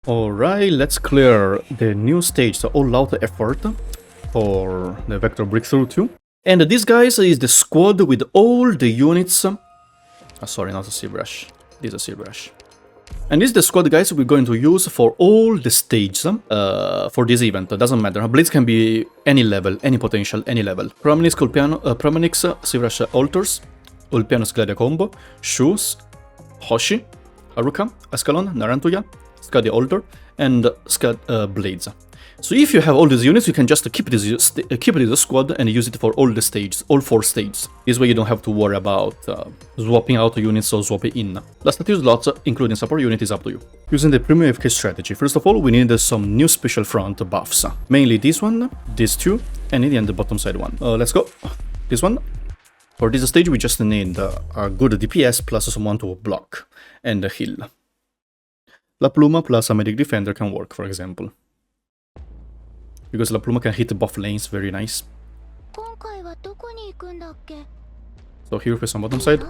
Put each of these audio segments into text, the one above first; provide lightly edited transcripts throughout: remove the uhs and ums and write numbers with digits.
Alright, let's clear the new stage, the all-out effort for the Vector Breakthrough 2. And this, guys, is the squad with all the units. Sorry, not a ZBrush. This is a ZBrush. And this is the squad, guys, we're going to use for all the stages for this event. It doesn't matter. Blades can be any level, any potential, any level. Prominix, ZBrush Altars, Ulpiano's Gladia Combo, Shoes, Hoshi, Haruka, Escalon, Narantuya, Skadi Altar, and Skad Blades. So if you have all these units, you can just keep this squad and use it for all the stages, all 4 stages. This way you don't have to worry about swapping out units or swapping in. The status slots, including support unit, is up to you. Using the premium AFK strategy, first of all, we need some new special front buffs. Mainly this one, these 2, and in the end the bottom side one. Let's go. This one. For this stage, we just need a good DPS plus someone to block and heal. La Pluma plus a medic defender can work, for example. Because La Pluma can hit buff lanes, very nice. So here first on bottom side.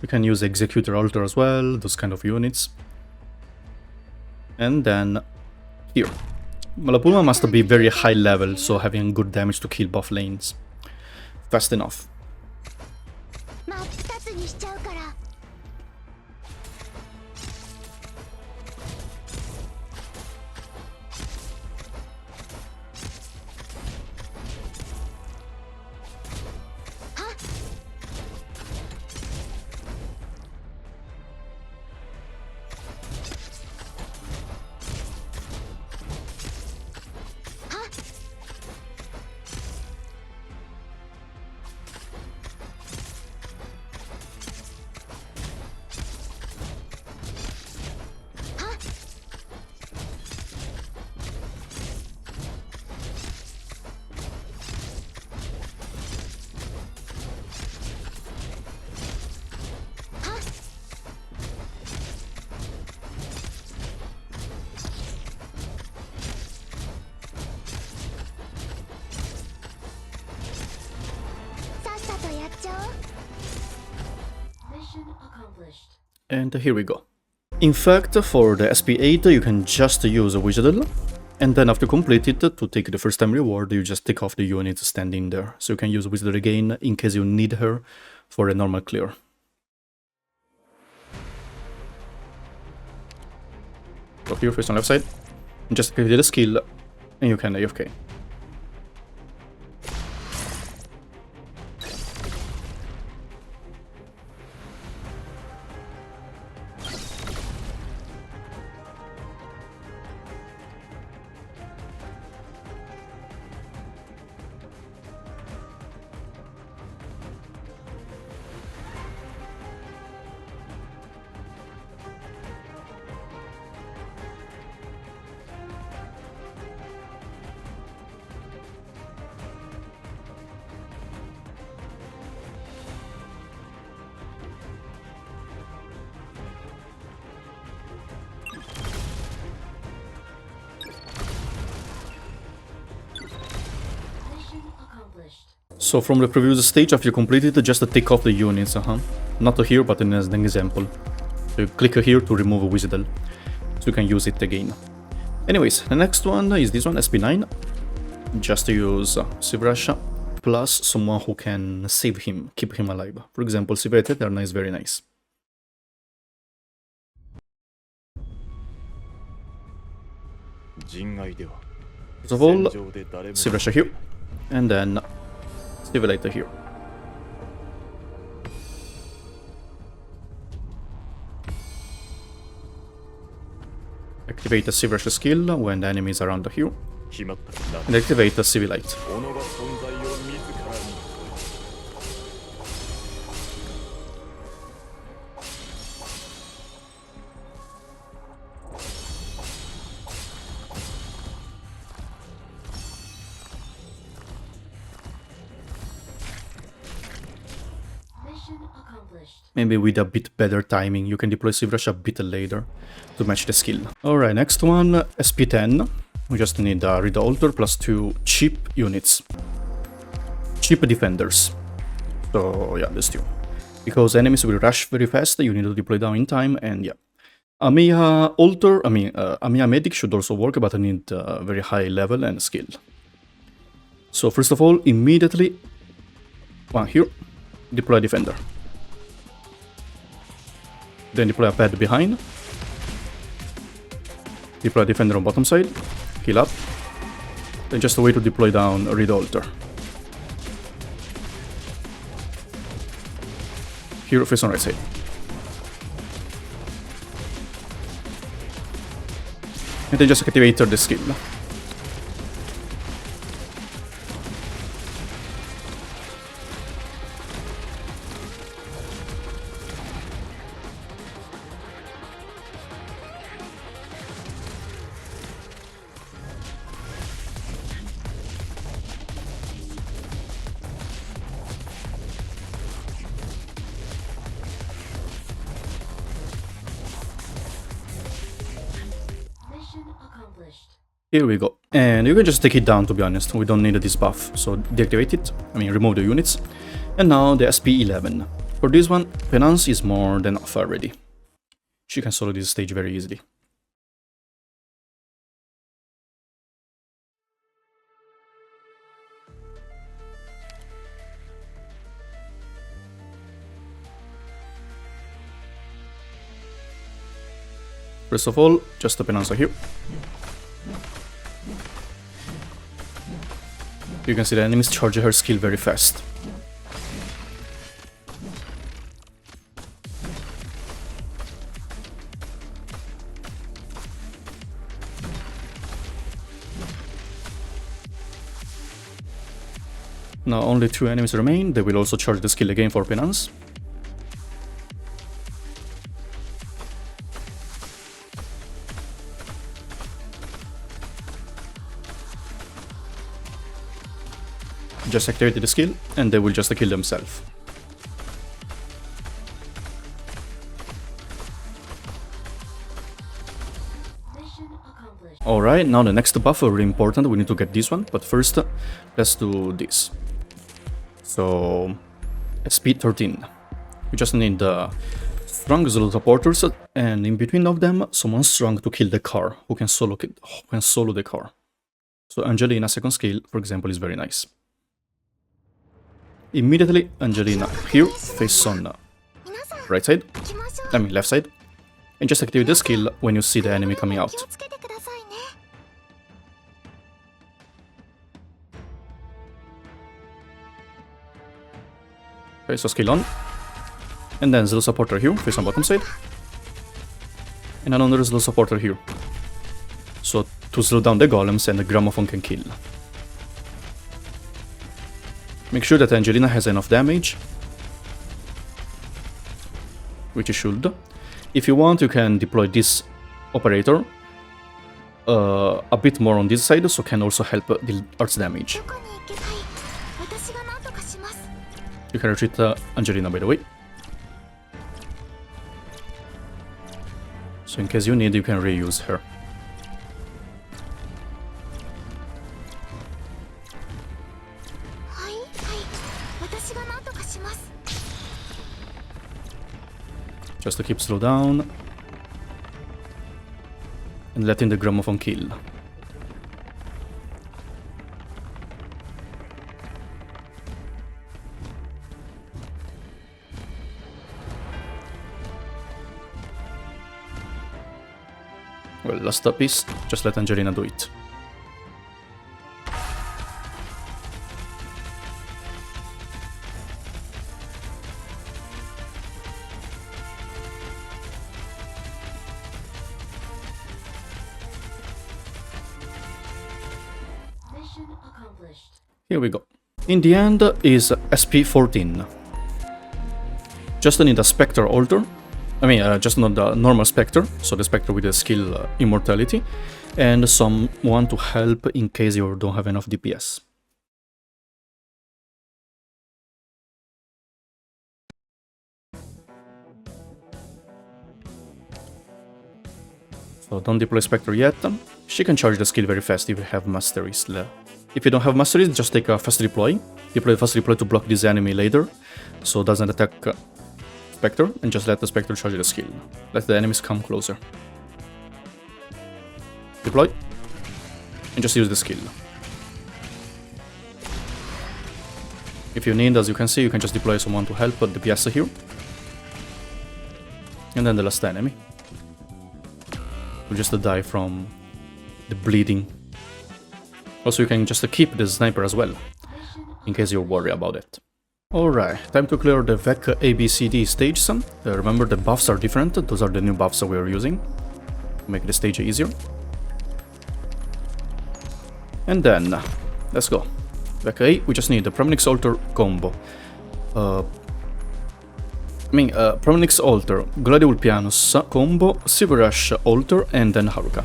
We can use Executor Altar as well, those kind of units. And then here. La Pluma must be very high level, so having good damage to kill buff lanes. Fast enough. And here we go. In fact, for the SP8, you can just use a Wizardle, and then after complete it, to take the first time reward, you just take off the unit standing there. So you can use Wizardle again in case you need her for a normal clear. So here, first on left side, just activate the skill, and you can AFK. So from the previous stage, after you complete it, just take off the units, not here, but in as an example. So you click here to remove a Wizardle, so you can use it again. Anyways, the next one is this one, SP9. Just use ZBrush plus someone who can save him, keep him alive. For example, Sivete, Eterna is very nice. First of all, ZBrush here, and then Civilizer here. Activate the ZBrush skill when the enemy is around the here, and activate the Civilite. Maybe with a bit better timing, you can deploy ZBrush a bit later to match the skill. Alright, next one, SP10. We just need a Read Altar plus 2 cheap units. Cheap defenders. So yeah, these two. Because enemies will rush very fast, you need to deploy down in time, and yeah. Amiya Alter, Amiya Medic should also work, but I need very high level and skill. So first of all, immediately, one here, deploy Defender. Then deploy a pad behind. Deploy Defender on bottom side, heal up. Then just a way to deploy down Read Alter. Here, face on right side. And then just activate the skill. Here we go. And you can just take it down, to be honest. We don't need this buff. So deactivate it. Remove the units. And now the SP11. For this one, Penance is more than off already. She can solo this stage very easily. First of all, just the Penance here. You can see the enemies charge her skill very fast. Now only 2 enemies remain, they will also charge the skill again for Penance. Just activate the skill, and they will just kill themselves. Alright, now the next buff, very important, we need to get this one, but first, let's do this. So, speed 13. We just need strong Zulu supporters, and in between of them, someone strong to kill the car, who can solo the car. So Angelina second skill, for example, is very nice. Immediately, Angelina here, face on right side, left side, and just activate the skill when you see the enemy coming out. Okay, so skill on, and then Zero supporter here, face on bottom side, and another Zero supporter here. So to slow down the golems and the gramophone can kill. Make sure that Angelina has enough damage, which it should. If you want, you can deploy this operator a bit more on this side, so can also help deal arts damage. You can retreat Angelina, by the way. So in case you need, you can reuse her. Just to keep slow down and letting the gramophone kill. Well, last piece, just let Angelina do it. Here we go. In the end is SP14. Just need a Spectre Alter. Just not the normal Spectre, so the Spectre with the skill Immortality, and someone to help in case you don't have enough DPS. So don't deploy Spectre yet. She can charge the skill very fast if you have Masteries. If you don't have Masteries, just take a fast deploy. Deploy fast deploy to block this enemy later, so it doesn't attack Spectre, and just let the Spectre charge the skill. Let the enemies come closer. Deploy, and just use the skill. If you need, as you can see, you can just deploy someone to help the PS here. And then the last enemy will just die from the bleeding. Also, you can just keep the sniper as well, in case you're worried about it. Alright, time to clear the VEC-A, B, C, D stages. Remember, the buffs are different. Those are the new buffs that we are using to make the stage easier. And then, let's go. VEC-A, we just need the Promenix Altar combo. Promenix Altar, Gladiol Pianus combo, Silver Rush Altar, and then Haruka.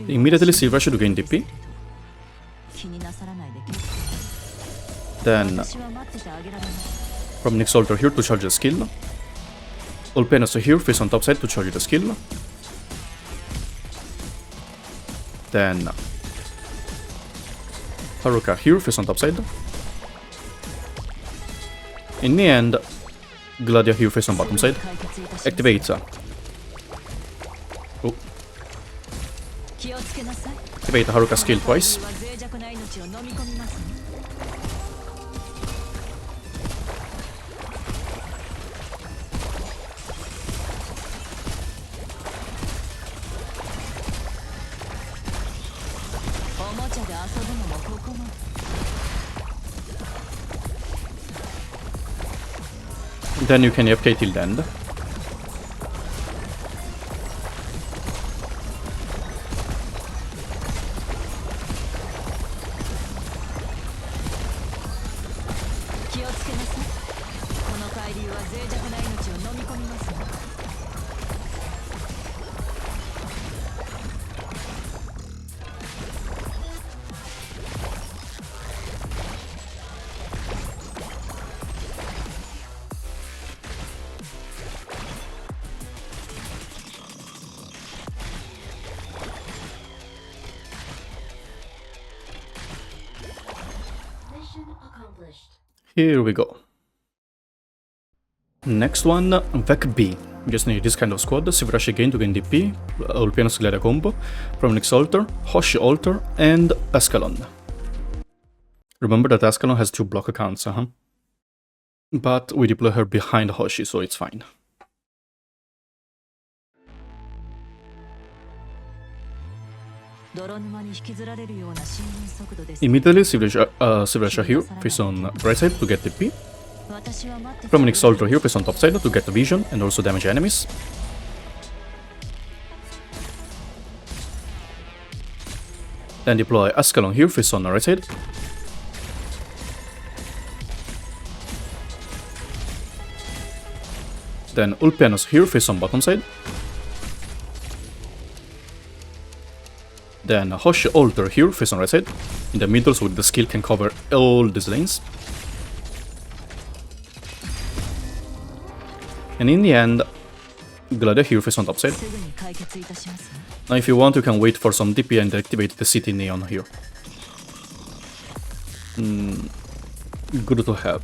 Immediately Silver Rush to gain DP. Then Promenix Altar here to charge the skill. All Pianus here, face on top side to charge the skill. Then Haruka here, face on top side. In the end, Gladia here, face on bottom side. Activate. Oh. Activate Haruka skill twice. Then you can AFK till the end. Here we go. Next one, VEC-B. We just need this kind of squad. Silver Rush again to gain DP, All Pianus Gladia combo, Promenix Altar, Hoshi Altar, and Escalon. Remember that Escalon has 2 block accounts, but we deploy her behind Hoshi, so it's fine. Immediately Silver Rush here, face on right side to get DP. Promenix Altar here, face on top side to get vision and also damage enemies. Then deploy Escalon here, face on the right side. Then All Pianus here, face on bottom side. Then Hoshi Altar here, face on right side, in the middle, so the skill can cover all these lanes. And in the end, Gladia here, face on top side. Now if you want, you can wait for some DP and activate the City Neon here. Good to have.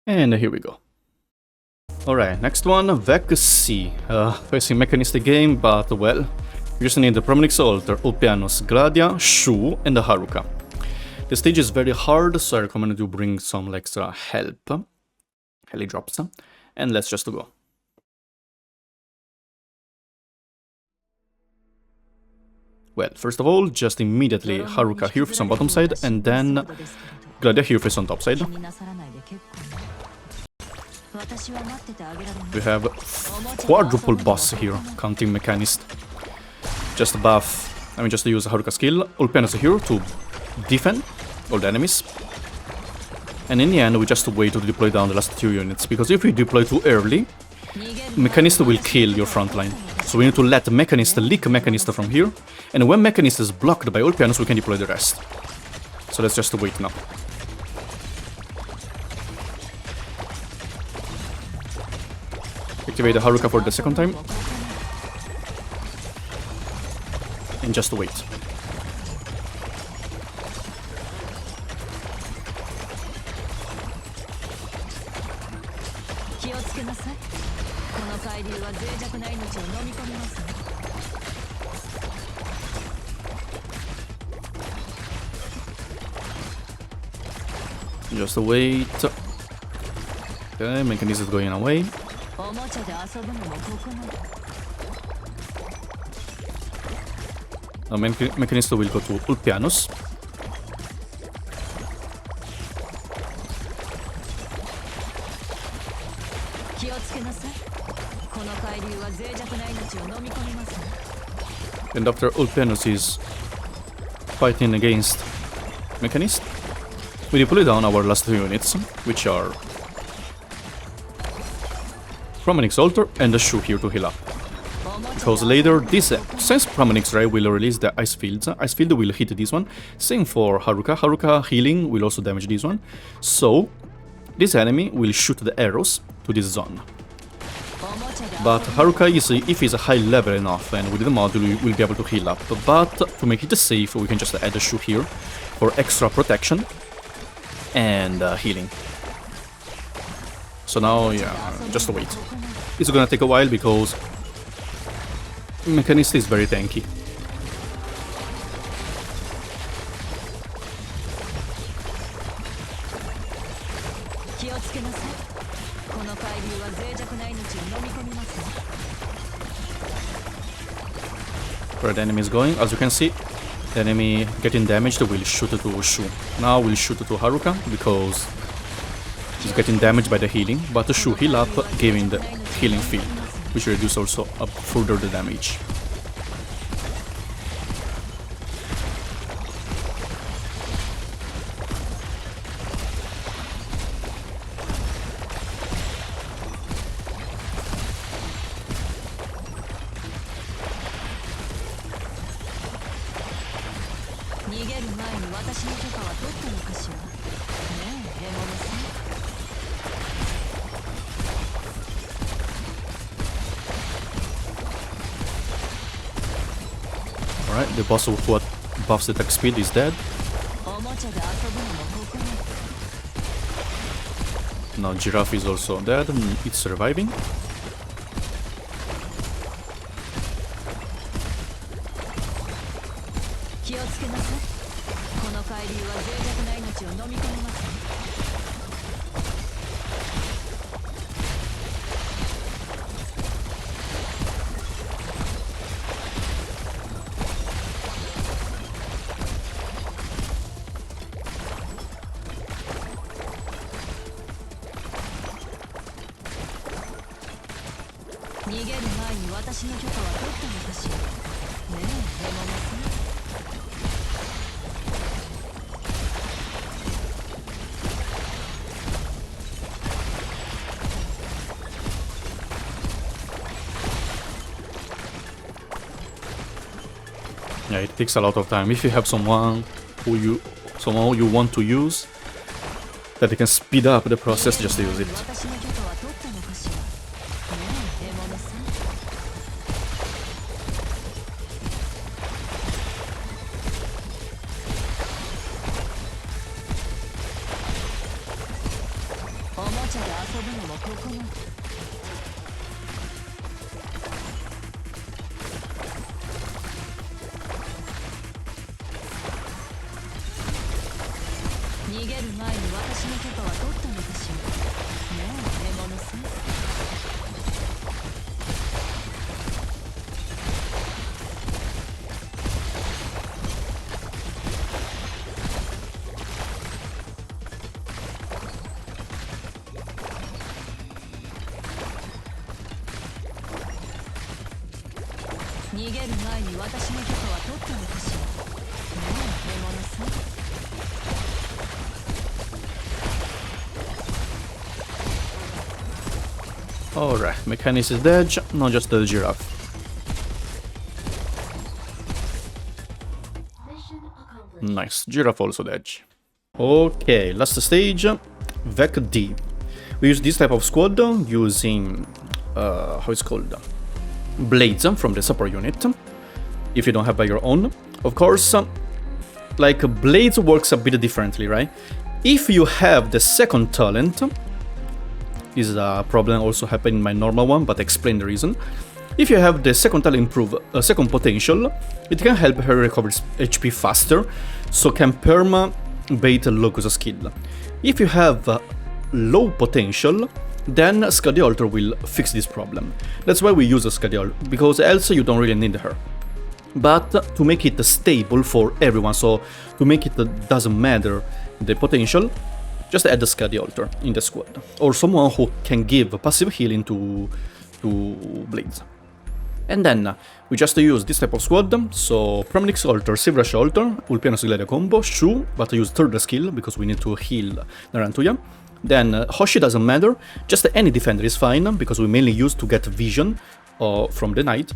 And here we go. Alright, next one, VEC-C. Facing mechanistic game, but well, you just need the Promenix Altar, Ulpianos, Gladia, Shu, and the Haruka. The stage is very hard, so I recommend you bring some extra help. Heli drops. And let's just go. Well, first of all, just immediately Haruka here on bottom side, and then Gladia here on top side. We have quadruple boss here, counting Mechanist. Just buff, just to use Haruka skill, Ulpianos here to defend all the enemies. And in the end, we just wait to deploy down the last 2 units, because if we deploy too early, Mechanist will kill your front line. So we need to let Mechanist leak Mechanist from here, and when Mechanist is blocked by Ulpianos, we can deploy the rest. So let's just wait now. Activate the Haruka for the second time. And just wait. Just wait. Okay, Mechanist is going away. Now Mechanist will go to Ulpianos. And after Ulpianos is fighting against Mechanist, we deploy down our last 2 units, which are Promenix Altar and the Shu here to heal up. Because later, since Promenix Ray will release the Ice Fields, Ice Field will hit this one. Same for Haruka. Haruka healing will also damage this one. So, this enemy will shoot the arrows to this zone. But Haruka, if he's a high level enough, and with the module, we'll be able to heal up. But to make it safe, we can just add a Shu here for extra protection and healing. So now, yeah, just wait. It's gonna take a while because Mechanist is very tanky. Where the enemy is going, as you can see, the enemy getting damaged will shoot to Shu. Now we'll shoot to Haruka because he's getting damaged by the healing, but the Shu heal up, giving the healing field, which reduces also further the damage. Alright, the boss of what buffs attack speed is dead. Now Giraffe is also dead and it's surviving. Yeah, it takes a lot of time. If you have someone who you want to use, that they can speed up the process, just use it. Alright, mechanics is dead, not just the giraffe. Nice, giraffe also dead. Okay, last stage, VEC-D. We use this type of squad using, how it's called, blades from the support unit, if you don't have by your own. Of course, like blades works a bit differently, right? If you have the second talent, this is a problem also happened in my normal one, but I explain the reason. If you have the second talent improve, second potential, it can help her recover HP faster, so can perma bait Locus skill. If you have low potential, then Skadi Alter will fix this problem. That's why we use a Skadi Alter, because else you don't really need her. But to make it stable for everyone, so to make it doesn't matter the potential, just add the Skadi Alter in the squad, or someone who can give passive healing to blades. And then we just use this type of squad, so Promenix Alter, Silverash Alter, Ulpianos Gladia combo, Shu, but I use third skill because we need to heal Narantuya. Then Hoshi doesn't matter, just any defender is fine, because we mainly use to get vision from the knight.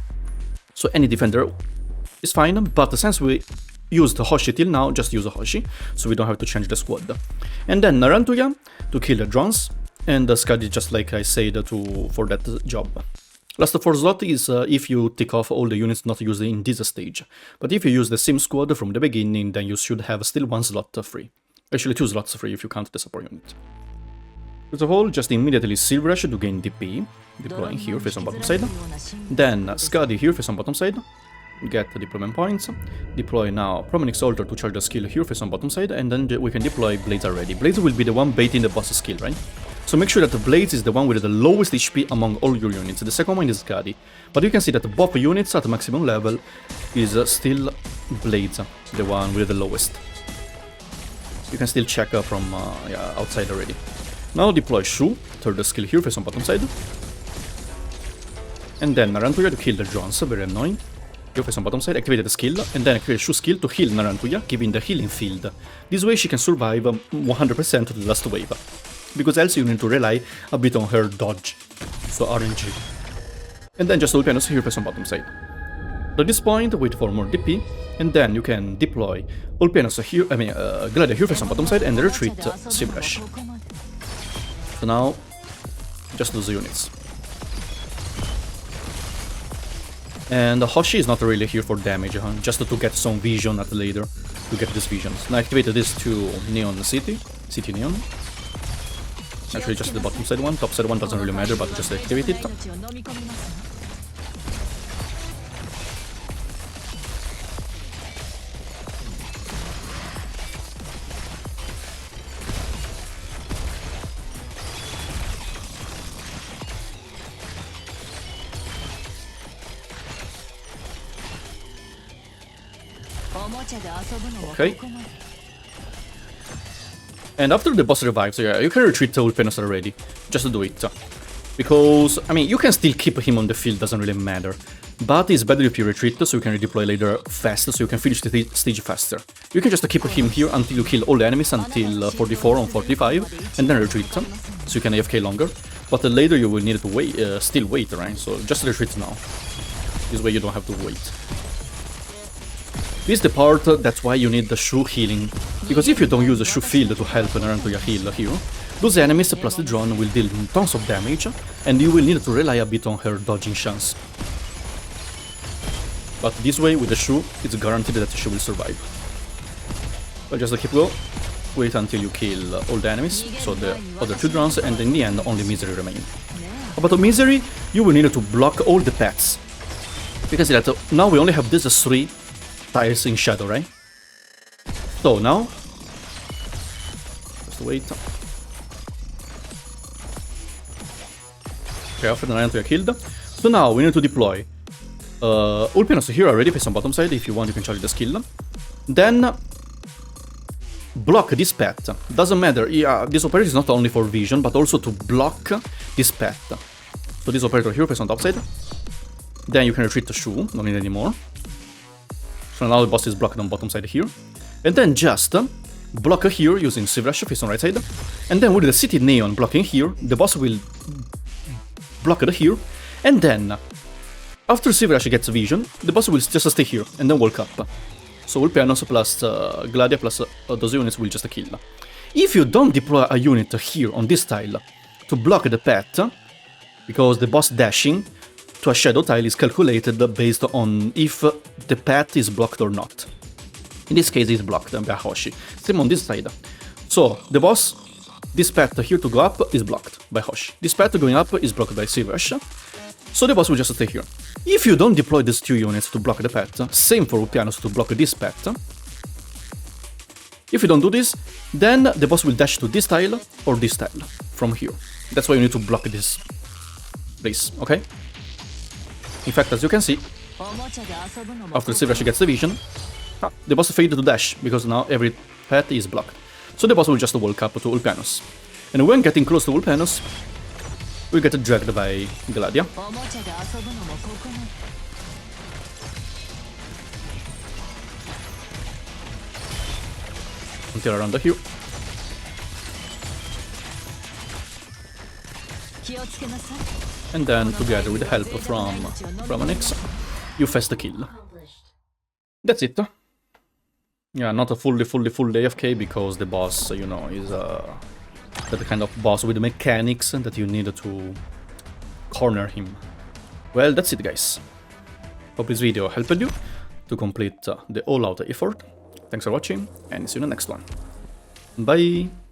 So any defender is fine, but since we used Hoshi till now, just use Hoshi, so we don't have to change the squad. And then Narantuya to kill the drones, and Skadi just like I said for that job. Last 4 slot is if you tick off all the units not used in this stage. But if you use the same squad from the beginning, then you should have still 1 slot free. Actually 2 slots free if you count the support unit. First of all, just immediately Silverash to gain DP, deploying here face on bottom side. Then Skadi here face on bottom side, get the deployment points. Deploy now Promenix Alter to charge the skill here face on bottom side, and then we can deploy Blades already. Blades will be the one baiting the boss skill, right? So make sure that the Blades is the one with the lowest HP among all your units. The second one is Skadi. But you can see that both units at maximum level is still Blades, the one with the lowest. You can still check from outside already. Now deploy Shu, third skill here face on bottom side. And then Narantuya to kill the drones, very annoying. Here face on bottom side, activate the skill, and then activate Shu skill to heal Narantuya, giving the healing field. This way she can survive 100% to the last wave, because else you need to rely a bit on her dodge, so RNG. And then just Ulpianos here face on bottom side. At this point, wait for more DP, and then you can deploy Ulpianos here, Gladia here face on bottom side, and retreat Silverash. So now, just lose the units. And Hoshi is not really here for damage, just to get some vision at later, to get these visions. Now activate this to Neon City Neon. Actually just the bottom side one, top side one doesn't really matter, but just activate it. Okay. And after the boss revives, yeah, you can retreat to Ulpianos already. Just do it. Because, I mean, you can still keep him on the field, doesn't really matter. But it's better if you retreat, so you can redeploy later fast, so you can finish the stage faster. You can just keep him here until you kill all the enemies until 44 on 45, and then retreat, so you can AFK longer. But later you will need to wait, still wait, right? So just retreat now. This way you don't have to wait. This is the part that's why you need the Shu healing. Because if you don't use the Shu field to help Naruto heal here, those enemies plus the drone will deal tons of damage, and you will need to rely a bit on her dodging chance. But this way, with the Shu, it's guaranteed that she will survive. But just keep going. Wait until you kill all the enemies, so the other 2 drones, and in the end, only Misery remain. About the Misery, you will need to block all the pets. Because that now we only have these 3 tiles in shadow, right? So now, just wait. Okay, after the Naruto are killed. So now we need to deploy Ulpianos here already, face on bottom side. If you want, you can charge the skill. Then block this pet. Doesn't matter. Yeah, this operator is not only for vision, but also to block this pet. So this operator here, face on top side. Then you can retreat to Shu, don't need any more. So now the boss is blocked on bottom side here. And then just block here using Sieve Rush, face on right side. And then with the City Neon blocking here, the boss will block it here. And then, after Sieve Rush gets vision, the boss will just stay here and then walk up. So Ulpianos plus Gladia plus those units will just kill. If you don't deploy a unit here on this tile to block the pet, because the boss dashing to a shadow tile is calculated based on if the path is blocked or not. In this case, it's blocked by Hoshi. Same on this side. So, the boss, this path here to go up is blocked by Hoshi. This path going up is blocked by Sieve Rush. So the boss will just stay here. If you don't deploy these 2 units to block the path, same for Ulpianos to block this path. If you don't do this, then the boss will dash to this tile or this tile from here. That's why you need to block this place, okay? In fact, as you can see, after Sieve Rush gets the vision, the boss failed to dash, because now every path is blocked. So the boss will just walk up to Ulpianos. And when getting close to Ulpianos, we get dragged by Gladia. Until around here. And then, together with the help from Annix, you fetch the kill. That's it. Yeah, not a full AFK, because the boss, you know, is that kind of boss with the mechanics that you need to corner him. Well, that's it, guys. Hope this video helped you to complete the all-out effort. Thanks for watching, and see you in the next one. Bye!